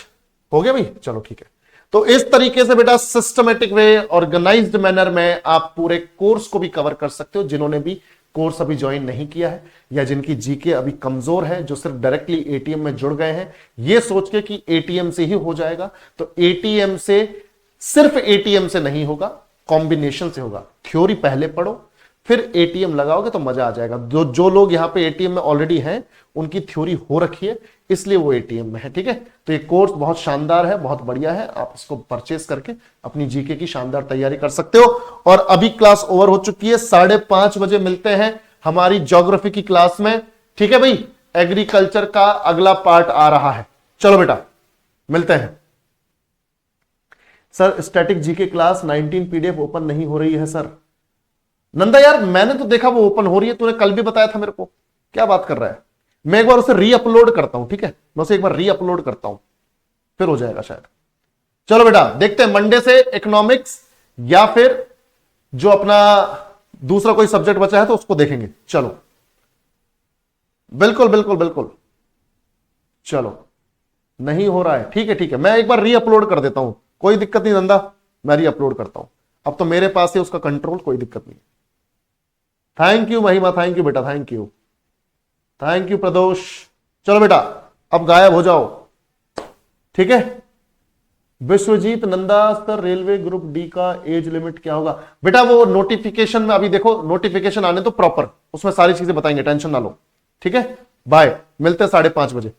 [SPEAKER 1] हो गया भाई, चलो ठीक है। तो इस तरीके से बेटा सिस्टमेटिक वे, ऑर्गेनाइज्ड मैनर में आप पूरे कोर्स को भी कवर कर सकते हो। जिन्होंने भी कोर्स अभी ज्वाइन नहीं किया है या जिनकी जीके अभी कमजोर है, जो सिर्फ डायरेक्टली एटीएम में जुड़ गए हैं ये सोच के कि एटीएम से ही हो जाएगा, तो एटीएम से, सिर्फ एटीएम से नहीं होगा, कॉम्बिनेशन से होगा। थ्योरी पहले पढ़ो, फिर एटीएम लगाओगे तो मजा आ जाएगा। जो लोग यहां पे एटीएम में ऑलरेडी हैं उनकी थ्योरी हो रखी है, इसलिए वो एटीएम में है। ठीक है, तो ये कोर्स बहुत शानदार है, बहुत बढ़िया है, आप इसको परचेस करके अपनी जीके की शानदार तैयारी कर सकते हो। और अभी क्लास ओवर हो चुकी है, 5:30 बजे मिलते हैं हमारी ज्योग्राफी की क्लास में। ठीक है भाई, एग्रीकल्चर का अगला पार्ट आ रहा है। चलो बेटा मिलते हैं। Sir static GK class 19 PDF open नहीं हो रही है सर। नंदा यार मैंने तो देखा वो ओपन हो रही है, तूने कल भी बताया था मेरे को, क्या बात कर रहा है। मैं एक बार उसे रीअपलोड करता हूं, ठीक है, मैं उसे एक बार रीअपलोड करता हूं, फिर हो जाएगा शायद। चलो बेटा देखते हैं मंडे से इकोनॉमिक्स या फिर जो अपना दूसरा कोई सब्जेक्ट बचा है तो उसको देखेंगे। चलो बिल्कुल बिल्कुल बिल्कुल, चलो नहीं हो रहा है, ठीक है ठीक है, मैं एक बार रीअपलोड कर देता हूं, कोई दिक्कत नहीं नंदा, मैं रीअपलोड करता हूं। अब तो मेरे पास है उसका कंट्रोल, कोई दिक्कत नहीं। Thank you Mahima, thank you बेटा, thank you, thank you Pradosh. चलो बेटा अब गायब हो जाओ, ठीक है। Vishwajit Nanda sir railway group D का एज लिमिट क्या होगा? बेटा वो नोटिफिकेशन में अभी देखो, नोटिफिकेशन आने तो प्रॉपर, उसमें सारी चीजें बताएंगे, टेंशन ना लो। ठीक है, बाय, मिलते हैं 5:30 बजे।